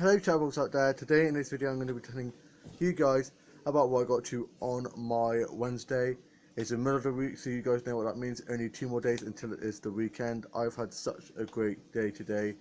Hello travels out there, today in this video I'm going to be telling you guys about what I got to on my Wednesday. It's the middle of the week, so you guys know what that means. Only 2 more days until it is the weekend. I've had such a great day today.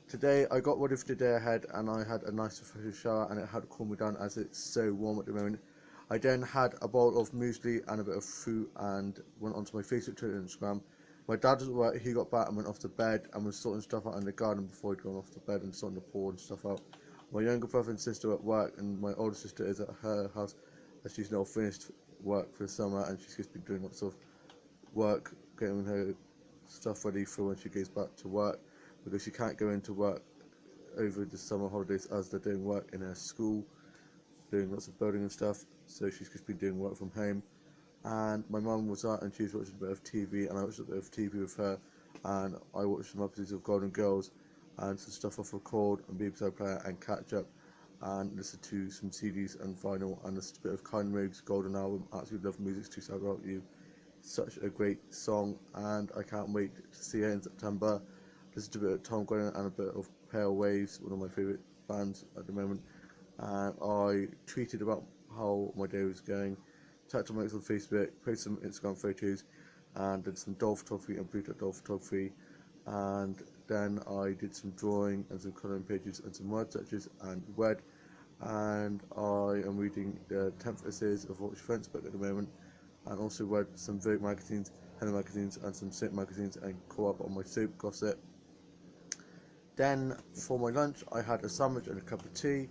Today I got ready for the day ahead and I had a nice refreshing shower and it had cooled me down as it's so warm at the moment. I then had a bowl of muesli and a bit of fruit and went onto my Facebook, Twitter and Instagram. My dad was at work, he got back and went off to bed and was sorting stuff out in the garden before he'd gone off to bed and sorting the pool and stuff out. My younger brother and sister were at work and my older sister is at her house as she's now finished work for the summer and she's just been doing lots of work, getting her stuff ready for when she goes back to work because she can't go into work over the summer holidays as they're doing work in her school, doing lots of building and stuff, so she's just been doing work from home. And my mum was out and she was watching a bit of TV and I watched a bit of TV with her and I watched some episodes of Golden Girls and some stuff off record and BBC iPlayer and catch up and listen to some CDs and vinyl and listen to a bit of Kylie Minogue's Golden Album. Absolutely love Music's Too Sad About You. Such a great song and I can't wait to see her in September. Listen to a bit of Tom Grennan and a bit of Pale Waves, one of my favourite bands at the moment. And I tweeted about how my day was going, tagged my mates on Facebook, posted some Instagram photos, and did some doll photography and Bluetooth doll photography. And then I did some drawing and some colouring pages and some word searches and read. And I am reading the 10th essays of Watch Friends book at the moment, and also read some Vogue magazines, Hello magazines, and some Soap magazines, and caught up on my soap gossip. Then for my lunch, I had a sandwich and a cup of tea.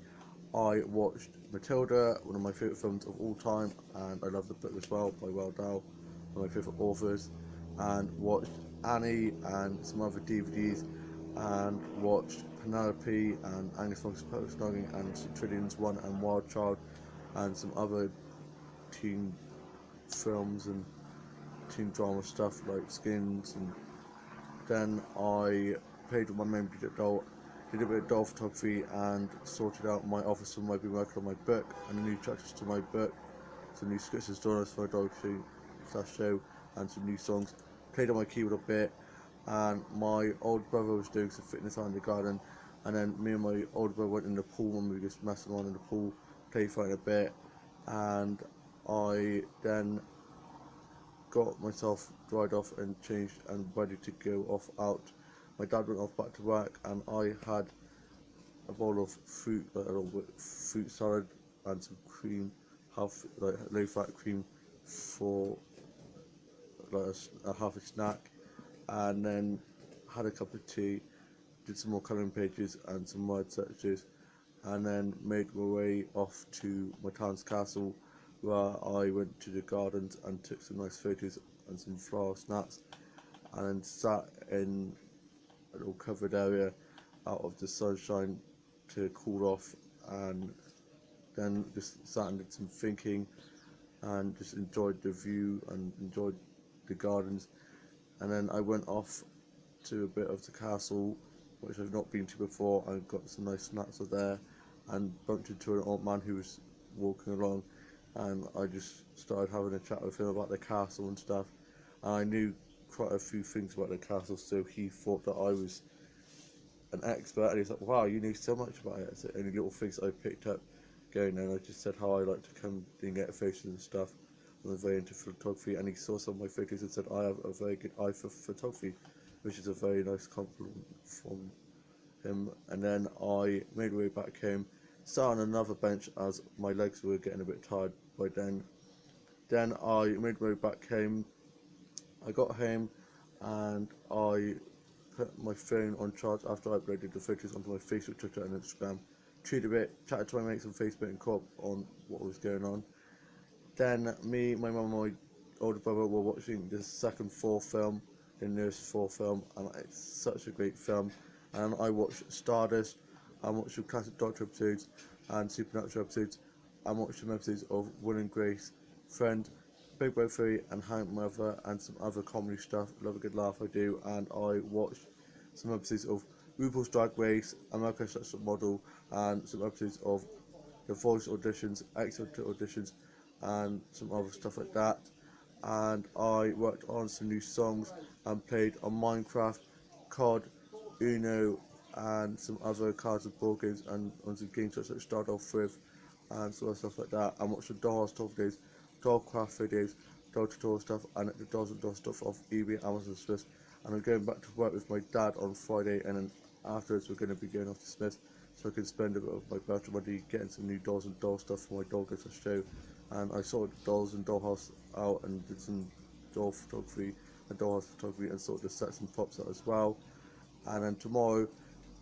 I watched Matilda, one of my favourite films of all time, and I love the book as well by Roald Dahl, one of my favourite authors, and watched Annie and some other DVDs, and watched Penelope and Angus Fox's Post Snogging and Trillions 1 and Wild Child, and some other teen films and teen drama stuff like Skins. And then I played with my main doll, did a bit of doll photography and sorted out my office and I've been working on my book and the new chapters to my book, some new scripts and stories for my dog show and some new songs. Played on my keyboard a bit and my old brother was doing some fitness out in the garden and then me and my older brother went in the pool and we were just messing around in the pool, played for it a bit, and I then got myself dried off and changed and ready to go off out. My dad went off back to work and I had a bowl of fruit, like a little bit fruit salad and some cream, half like low fat cream for like a half a snack, and then had a cup of tea, did some more colouring pages and some word searches, and then made my way off to my town's castle where I went to the gardens and took some nice photos and some flower snaps and then sat in a little covered area out of the sunshine to cool off, and then just sat and did some thinking and just enjoyed the view and enjoyed the gardens. And then I went off to a bit of the castle which I've not been to before and got some nice snacks of there and bumped into an old man who was walking along and I just started having a chat with him about the castle and stuff, and I knew quite a few things about the castle, so he thought that I was an expert and he's like, wow, you knew so much about it. So any little things I picked up going there, and I just said how I like to come and get photos and stuff. I'm very into photography, and he saw some of my photos and said I have a very good eye for photography, which is a very nice compliment from him. And then I made my way back home, sat on another bench as my legs were getting a bit tired by then. Then I made my way back home. I got home and I put my phone on charge after I uploaded the photos onto my Facebook, Twitter and Instagram. Chewed a bit, chatted to my mates on Facebook and caught up on what was going on. Then me, my mum and my older brother were watching the second Thor film, the newest Thor film, and it's such a great film. And I watched Stardust, I watched some classic Doctor episodes and Supernatural episodes, and watched some episodes of Will and Grace, Friend, Big Brother 3 and Hank Mother and some other comedy stuff. Love a good laugh, I do. And I watched some episodes of RuPaul's Drag Race, America's Next Top Model, and some episodes of The Voice auditions, X-Factor auditions, and some other stuff like that. And I worked on some new songs and played on Minecraft, COD, Uno, and some other cards and board games and on some games that I start off with and sort of stuff like that. I watched the doll stuff videos, doll craft videos, doll tutorial stuff, and the dolls and doll stuff off eBay, Amazon, Smiths. And I'm going back to work with my dad on Friday, and then afterwards we're going to be going off to Smiths so I can spend a bit of my birthday money getting some new dolls and doll stuff for my dog as a show. And I sorted the dolls and dollhouse out and did some doll photography and dollhouse photography and sorted the sets and props out as well. And then tomorrow,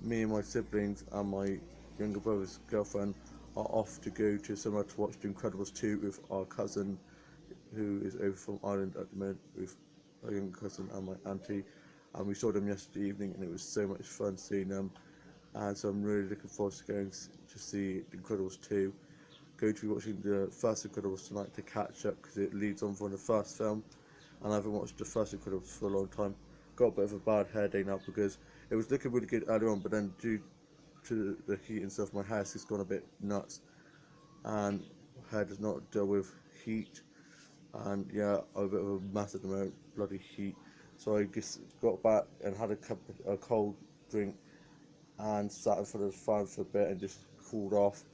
me and my siblings and my younger brother's girlfriend are off to go to somewhere to watch The Incredibles 2 with our cousin who is over from Ireland at the moment with my younger cousin and my auntie. And we saw them yesterday evening and it was so much fun seeing them. And so I'm really looking forward to going to see The Incredibles 2. Going to be watching the first Incredibles tonight to catch up because it leads on from the first film. And I haven't watched the first Incredibles for a long time. Got a bit of a bad hair day now because it was looking really good earlier on, but then due to the heat and stuff, my hair's just gone a bit nuts, and my hair does not deal with heat, and yeah, I'm a bit of a mess at the moment, bloody heat. So I just got back and had a cold drink and sat in front of the fan for a bit and just cooled off.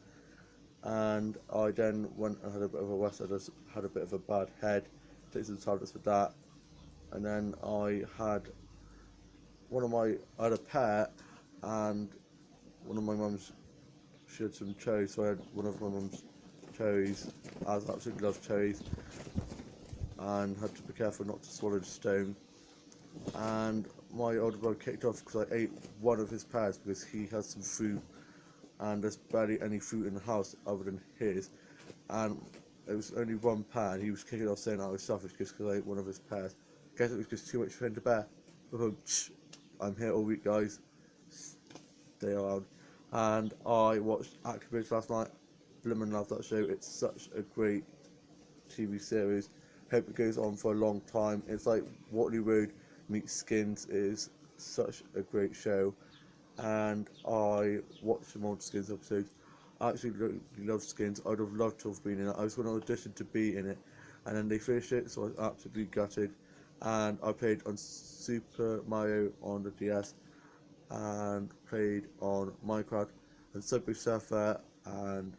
And I then went and had a bit of a rest. I just had a bit of a bad head, took some tablets for that, and then I had a pet, and one of my mum's, she had some cherries, so I had one of my mum's cherries. I absolutely love cherries, and had to be careful not to swallow the stone. And my older brother kicked off because I ate one of his pears because he has some fruit, and there's barely any fruit in the house other than his. And it was only one pear, and he was kicking off saying I was selfish just because I ate one of his pears. Guess it was just too much for him to bear. I'm here all week, guys. Stay around. And I watched Activate last night. Blimmin' love that show. It's such a great TV series. Hope it goes on for a long time. It's like Waterloo Road meets Skins. It is such a great show. And I watched some old Skins episodes. I actually really love Skins. I'd have loved to have been in it. I was going to audition to be in it, and then they finished it, so I was absolutely gutted. And I played on Super Mario on the DS, and played on Minecraft and Subway Surfer, and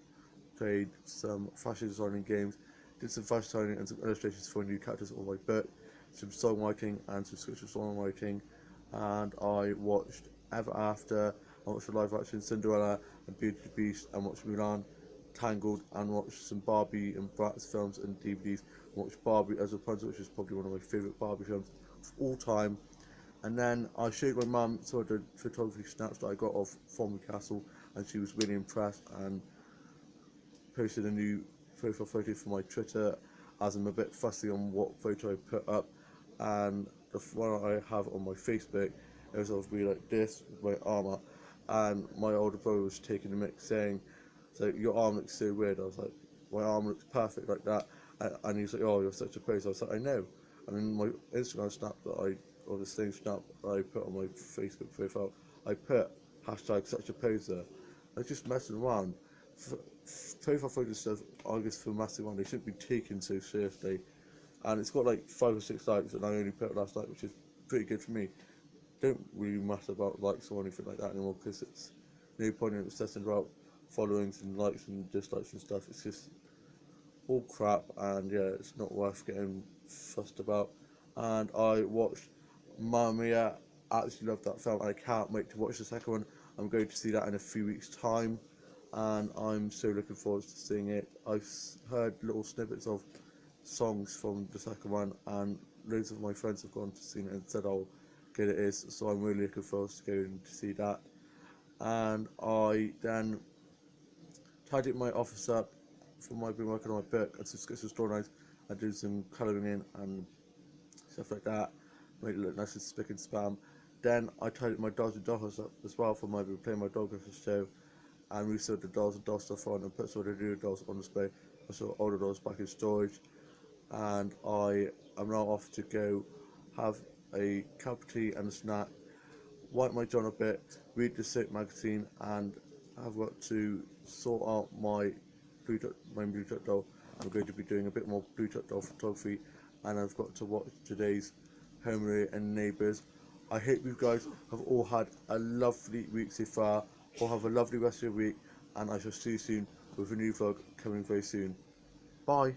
played some fashion designing games, did some fashion designing and some illustrations for new characters on my book, some songwriting and some scripture songwriting, and I watched Ever After, I watched the live action Cinderella and Beauty and the Beast, and watched Mulan, Tangled, and watched some Barbie and Bratz films and DVDs. Watched Barbie as Rapunzel, which is probably one of my favourite Barbie films of all time. And then I showed my mum some of the photography snaps that I got of from the castle, and she was really impressed and posted a new profile photo for my Twitter, as I'm a bit fussy on what photo I put up. And the one I have on my Facebook is of me like this with my arm up, and my older brother was taking the mix saying, "So your arm looks so weird." I was like, "My arm looks perfect like that," and he was like, "Oh, you're such a poser." I was like, "I know." And then my Instagram snap or the same snap that I put on my Facebook profile, I put hashtag such a poser. I was just messing around. Profile photos stuff, I guess, for massive one, they shouldn't be taken so seriously. And it's got like 5 or 6 likes, and I only put it last night, which is pretty good for me. Don't really matter about likes or anything like that anymore, because it's no point in obsessing about followings and likes and dislikes and stuff. It's just all crap, and yeah, it's not worth getting fussed about. And I watched Mamma Mia. I actually loved that film, and I can't wait to watch the second one. I'm going to see that in a few weeks' time, and I'm so looking forward to seeing it. I've heard little snippets of songs from the second one, and loads of my friends have gone to see it and said how good it is. So I'm really looking forward to going to see that. And I then tidied my office up from my been working on my book and some sketches storylines. I did some colouring in and stuff like that, made it look nice and spick and spam. Then I tidied my dolls and dollhouse up as well for my playing my dog for show, and restored the dolls and doll stuff on and put some of the new dolls on display. I saw older dolls back in storage, and I am now off to go have a cup of tea and a snack, wipe my jaw a bit, read the Soap magazine, and I've got to sort out my Blue Duck doll. I'm going to be doing a bit more Blue Duck doll photography, and I've got to watch today's Homely and Neighbours I hope you guys have all had a lovely week so far, or have a lovely rest of your week, and I shall see you soon with a new vlog coming very soon. Bye.